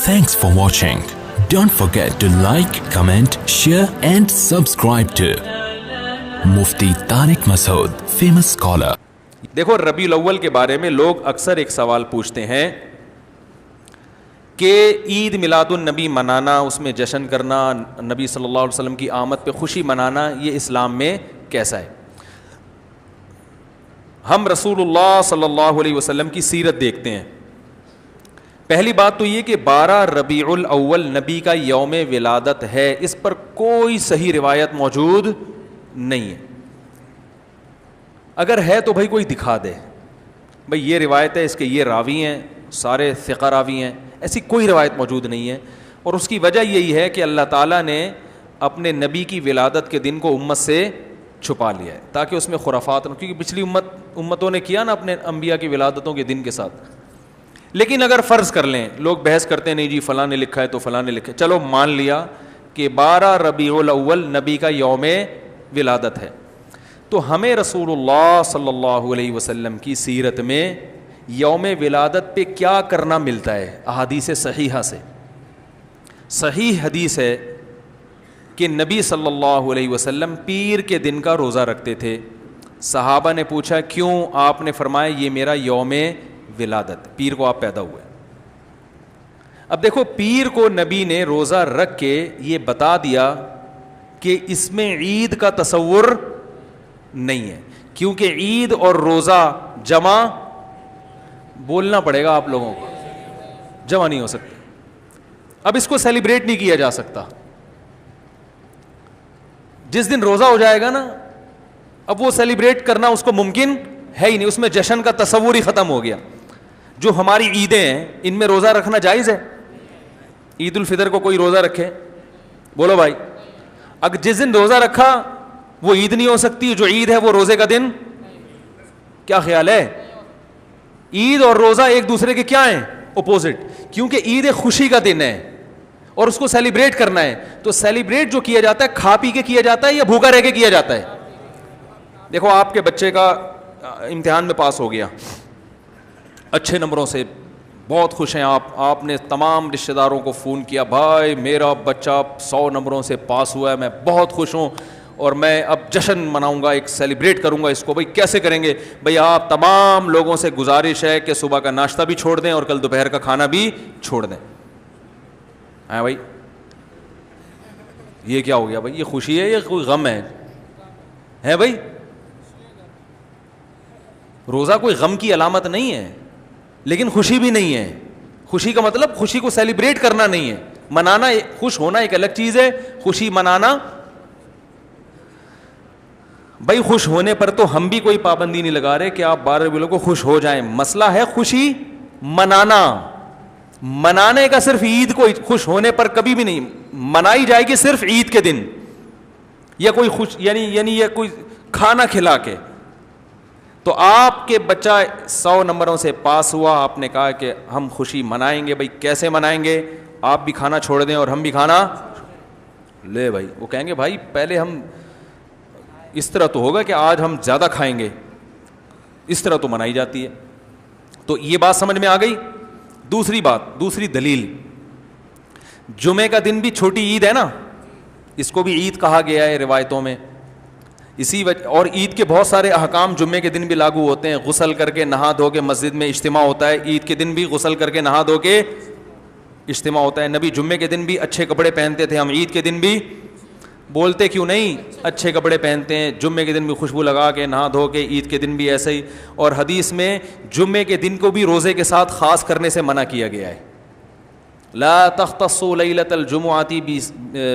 Thanks for watching. Don't forget to like, comment, share and subscribe to Mufti Tariq Masood, famous scholar. دیکھو ربیع الاول کے بارے میں لوگ اکثر ایک سوال پوچھتے ہیں کہ عید میلاد النبی منانا، اس میں جشن کرنا، نبی صلی اللہ علیہ وسلم کی آمد پہ خوشی منانا، یہ اسلام میں کیسا ہے؟ ہم رسول اللہ صلی اللہ علیہ وسلم کی سیرت دیکھتے ہیں. پہلی بات تو یہ کہ 12 ربیع الاول نبی کا یوم ولادت ہے، اس پر کوئی صحیح روایت موجود نہیں ہے. اگر ہے تو بھائی کوئی دکھا دے، بھائی یہ روایت ہے، اس کے یہ راوی ہیں، سارے ثقہ راوی ہیں، ایسی کوئی روایت موجود نہیں ہے. اور اس کی وجہ یہی ہے کہ اللہ تعالیٰ نے اپنے نبی کی ولادت کے دن کو امت سے چھپا لیا ہے تاکہ اس میں خرافات نہ، کیونکہ پچھلی امتوں نے کیا نا اپنے انبیاء کی ولادتوں کے دن کے ساتھ. لیکن اگر فرض کر لیں، لوگ بحث کرتے ہیں نہیں جی فلاں نے لکھا ہے تو فلاں نے لکھا ہے، چلو مان لیا کہ 12 ربیع الاول نبی کا یوم ولادت ہے، تو ہمیں رسول اللہ صلی اللہ علیہ وسلم کی سیرت میں یوم ولادت پہ کیا کرنا ملتا ہے؟ احادیث صحیحہ سے صحیح حدیث ہے کہ نبی صلی اللہ علیہ وسلم پیر کے دن کا روزہ رکھتے تھے. صحابہ نے پوچھا کیوں؟ آپ نے فرمایا یہ میرا یوم ولادت، پیر کو آپ پیدا ہوئے. اب دیکھو پیر کو نبی نے روزہ رکھ کے یہ بتا دیا کہ اس میں عید کا تصور نہیں ہے، کیونکہ عید اور روزہ جمع بولنا پڑے گا آپ لوگوں کو، جمع نہیں ہو سکتے. اب اس کو سیلیبریٹ نہیں کیا جا سکتا. جس دن روزہ ہو جائے گا نا، اب وہ سیلیبریٹ کرنا اس کو ممکن ہے ہی نہیں، اس میں جشن کا تصور ہی ختم ہو گیا. جو ہماری عیدیں ہیں ان میں روزہ رکھنا جائز ہے؟ عید الفطر کو کوئی روزہ رکھے؟ بولو بھائی. اگر جس دن روزہ رکھا وہ عید نہیں ہو سکتی، جو عید ہے وہ روزے کا دن. کیا خیال ہے؟ عید اور روزہ ایک دوسرے کے کیا ہیں؟ اپوزٹ. کیونکہ عید ایک خوشی کا دن ہے اور اس کو سیلیبریٹ کرنا ہے. تو سیلیبریٹ جو کیا جاتا ہے کھا پی کے کیا جاتا ہے یا بھوکا رہ کے کیا جاتا ہے؟ دیکھو آپ کے بچے کا امتحان میں پاس ہو گیا اچھے نمبروں سے، بہت خوش ہیں آپ نے تمام رشتہ داروں کو فون کیا، بھائی میرا بچہ 100 نمبروں سے پاس ہوا ہے، میں بہت خوش ہوں اور میں اب جشن مناؤں گا، ایک سیلیبریٹ کروں گا اس کو. بھائی کیسے کریں گے؟ بھائی آپ تمام لوگوں سے گزارش ہے کہ صبح کا ناشتہ بھی چھوڑ دیں اور کل دوپہر کا کھانا بھی چھوڑ دیں. ہاں بھائی یہ کیا ہو گیا؟ بھائی یہ خوشی ہے یا کوئی غم ہے بھائی؟ روزہ کوئی غم کی علامت نہیں ہے لیکن خوشی بھی نہیں ہے. خوشی کا مطلب خوشی کو سیلیبریٹ کرنا نہیں ہے، منانا. خوش ہونا ایک الگ چیز ہے، خوشی منانا. بھائی خوش ہونے پر تو ہم بھی کوئی پابندی نہیں لگا رہے کہ آپ 12 ربیع الاول کو خوش ہو جائیں. مسئلہ ہے خوشی منانا. منانے کا صرف عید کو خوش ہونے پر کبھی بھی نہیں منائی جائے گی، صرف عید کے دن یا کوئی خوش یعنی یہ کوئی کھانا کھلا کے. تو آپ کے بچہ 100 نمبروں سے پاس ہوا، آپ نے کہا کہ ہم خوشی منائیں گے. بھائی کیسے منائیں گے؟ آپ بھی کھانا چھوڑ دیں اور ہم بھی کھانا لے. بھائی وہ کہیں گے بھائی پہلے ہم اس طرح تو ہوگا کہ آج ہم زیادہ کھائیں گے، اس طرح تو منائی جاتی ہے. تو یہ بات سمجھ میں آ گئی. دوسری بات، دوسری دلیل، جمعے کا دن بھی چھوٹی عید ہے نا، اس کو بھی عید کہا گیا ہے روایتوں میں. اسی وجہ اور عید کے بہت سارے احکام جمعے کے دن بھی لاگو ہوتے ہیں. غسل کر کے نہا دھو کے مسجد میں اجتماع ہوتا ہے، عید کے دن بھی غسل کر کے نہا دھو کے اجتماع ہوتا ہے. نبی جمعے کے دن بھی اچھے کپڑے پہنتے تھے، ہم عید کے دن بھی بولتے کیوں نہیں اچھے کپڑے پہنتے ہیں؟ جمعے کے دن بھی خوشبو لگا کے نہا دھو کے، عید کے دن بھی ایسے ہی. اور حدیث میں جمعے کے دن کو بھی روزے کے ساتھ خاص کرنے سے منع کیا گیا ہے. لا تختصوا لیلۃ الجمعۃ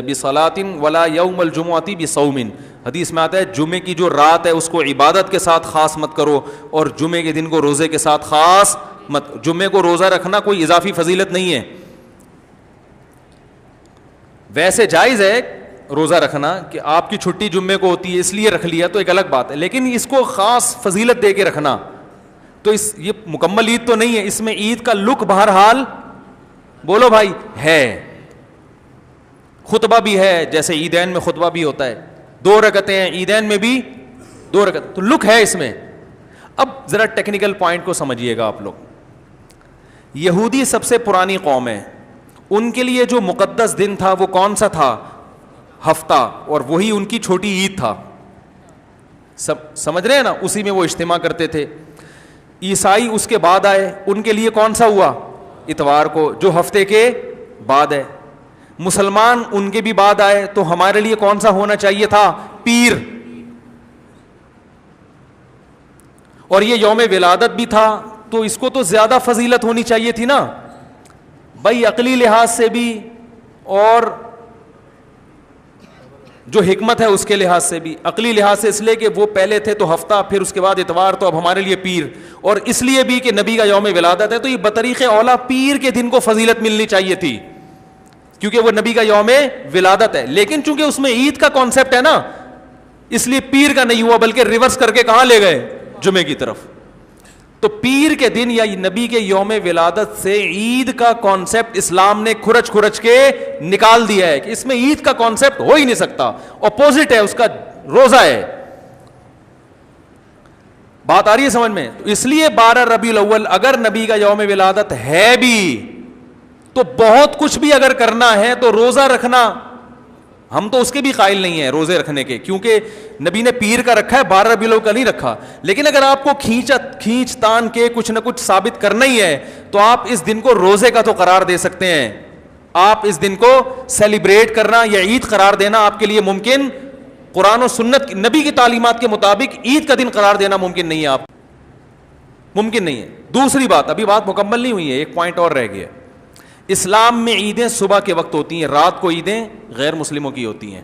بصلاۃ ولا یوم الجمعۃ بصوم. حدیث میں آتا ہے جمعے کی جو رات ہے اس کو عبادت کے ساتھ خاص مت کرو اور جمعے کے دن کو روزے کے ساتھ خاص مت. جمعے کو روزہ رکھنا کوئی اضافی فضیلت نہیں ہے. ویسے جائز ہے روزہ رکھنا کہ آپ کی چھٹی جمعے کو ہوتی ہے اس لیے رکھ لیا تو ایک الگ بات ہے، لیکن اس کو خاص فضیلت دے کے رکھنا تو یہ مکمل عید تو نہیں ہے. اس میں عید کا لک بہرحال بولو بھائی ہے. خطبہ بھی ہے، جیسے عیدین میں خطبہ بھی ہوتا ہے، 2 رکعتیں ہیں، عیدین میں بھی 2 رکعت، تو لک ہے اس میں. اب ذرا ٹیکنیکل پوائنٹ کو سمجھیے گا آپ لوگ. یہودی سب سے پرانی قوم ہے، ان کے لیے جو مقدس دن تھا وہ کون سا تھا؟ ہفتہ، اور وہی ان کی چھوٹی عید تھا. سمجھ رہے ہیں نا؟ اسی میں وہ اجتماع کرتے تھے. عیسائی اس کے بعد آئے, ان کے لیے کون سا ہوا؟ اتوار کو, جو ہفتے کے بعد ہے. مسلمان ان کے بھی بعد آئے, تو ہمارے لیے کون سا ہونا چاہیے تھا؟ پیر. اور یہ یوم ولادت بھی تھا, تو اس کو تو زیادہ فضیلت ہونی چاہیے تھی نا بھائی, عقلی لحاظ سے بھی اور جو حکمت ہے اس کے لحاظ سے بھی. عقلی لحاظ سے اس لیے کہ وہ پہلے تھے تو ہفتہ, پھر اس کے بعد اتوار, تو اب ہمارے لیے پیر. اور اس لیے بھی کہ نبی کا یوم ولادت ہے, تو یہ بطریق اولا پیر کے دن کو فضیلت ملنی چاہیے تھی, کیونکہ وہ نبی کا یوم ولادت ہے. لیکن چونکہ اس میں عید کا کانسیپٹ ہے نا, اس لیے پیر کا نہیں ہوا, بلکہ ریورس کر کے کہاں لے گئے؟ جمعے کی طرف. تو پیر کے دن یا نبی کے یوم ولادت سے عید کا کانسیپٹ اسلام نے کھرچ کھرچ کے نکال دیا ہے کہ اس میں عید کا کانسیپٹ ہو ہی نہیں سکتا, اپوزٹ ہے اس کا, روزہ ہے. بات آ رہی ہے سمجھ میں؟ تو اس لیے 12 ربیع الاول اگر نبی کا یوم ولادت ہے بھی, تو بہت کچھ بھی اگر کرنا ہے تو روزہ رکھنا, ہم تو اس کے بھی قائل نہیں ہیں روزے رکھنے کے, کیونکہ نبی نے پیر کا رکھا ہے, 12 ربیع الاول کا نہیں رکھا. لیکن اگر آپ کو کھینچ تان کے کچھ نہ کچھ ثابت کرنا ہی ہے, تو آپ اس دن کو روزے کا تو قرار دے سکتے ہیں. آپ اس دن کو سیلیبریٹ کرنا یا عید قرار دینا آپ کے لیے ممکن, قرآن و سنت نبی کی تعلیمات کے مطابق عید کا دن قرار دینا ممکن نہیں ہے, آپ ممکن نہیں ہے. دوسری بات, ابھی بات مکمل نہیں ہوئی ہے, ایک پوائنٹ اور رہ گیا. اسلام میں عیدیں صبح کے وقت ہوتی ہیں, رات کو عیدیں غیر مسلموں کی ہوتی ہیں.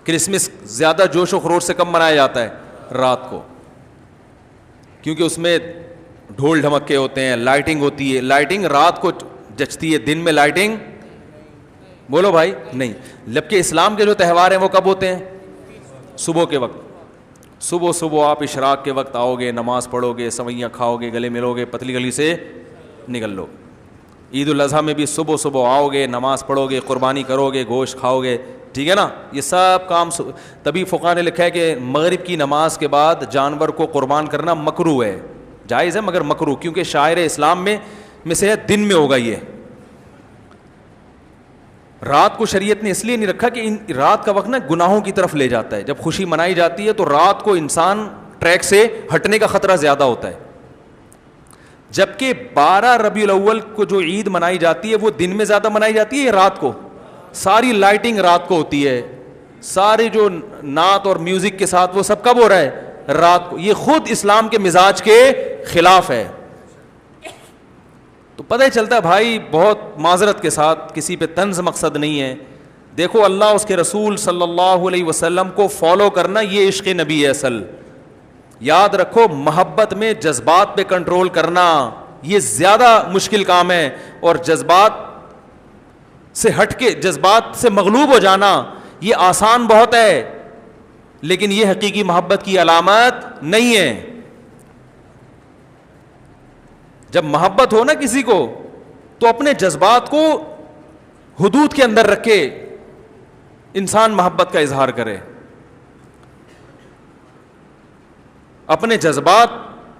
کرسمس زیادہ جوش و خروش سے کم منایا جاتا ہے رات کو, کیونکہ اس میں ڈھول ڈھمکے ہوتے ہیں, لائٹنگ ہوتی ہے. لائٹنگ رات کو جچتی ہے, دن میں لائٹنگ بولو بھائی نہیں. جبکہ اسلام کے جو تہوار ہیں وہ کب ہوتے ہیں؟ صبح کے وقت. صبح آپ اشراق کے وقت آؤ گے, نماز پڑھو گے, سوئیاں کھاؤ گے, گلے ملو گے, پتلی گلی سے نکل لو. عید الاضحیٰ میں بھی صبح آؤ گے, نماز پڑھو گے, قربانی کرو گے, گوشت کھاؤ گے, ٹھیک ہے نا. یہ سب کام تبھی فقہاء نے لکھا ہے کہ مغرب کی نماز کے بعد جانور کو قربان کرنا مکروہ ہے, جائز ہے مگر مکروہ, کیونکہ شاعر اسلام میں سے ہے دن میں ہوگا. یہ رات کو شریعت نے اس لیے نہیں رکھا کہ رات کا وقت نا گناہوں کی طرف لے جاتا ہے. جب خوشی منائی جاتی ہے تو رات کو انسان ٹریک سے ہٹنے کا خطرہ زیادہ ہوتا ہے. جبکہ 12 ربیع الاول کو جو عید منائی جاتی ہے وہ دن میں زیادہ منائی جاتی ہے رات کو. ساری لائٹنگ رات کو ہوتی ہے, سارے جو نعت اور میوزک کے ساتھ وہ سب کب ہو رہا ہے؟ رات کو. یہ خود اسلام کے مزاج کے خلاف ہے. تو پتہ ہی چلتا ہے بھائی, بہت معذرت کے ساتھ, کسی پہ طنز مقصد نہیں ہے. دیکھو اللہ اس کے رسول صلی اللہ علیہ وسلم کو فالو کرنا یہ عشق نبی ہے اصل. یاد رکھو, محبت میں جذبات پہ کنٹرول کرنا یہ زیادہ مشکل کام ہے, اور جذبات سے ہٹ کے, جذبات سے مغلوب ہو جانا یہ آسان بہت ہے, لیکن یہ حقیقی محبت کی علامت نہیں ہے. جب محبت ہو نا کسی کو, تو اپنے جذبات کو حدود کے اندر رکھ کے انسان محبت کا اظہار کرے. اپنے جذبات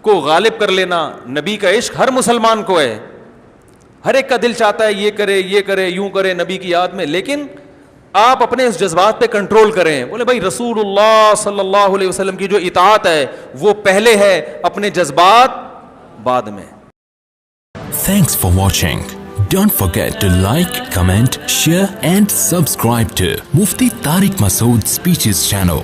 کو غالب کر لینا, نبی کا عشق ہر مسلمان کو ہے, ہر ایک کا دل چاہتا ہے یہ کرے یوں کرے نبی کی یاد میں, لیکن آپ اپنے اس جذبات پہ کنٹرول کریں. بولے بھائی رسول اللہ صلی اللہ علیہ وسلم کی جو اطاعت ہے وہ پہلے ہے, اپنے جذبات بعد میں. Thanks for watching. Don't forget to like, comment, share and subscribe to Mufti Tariq Masood Speeches channel.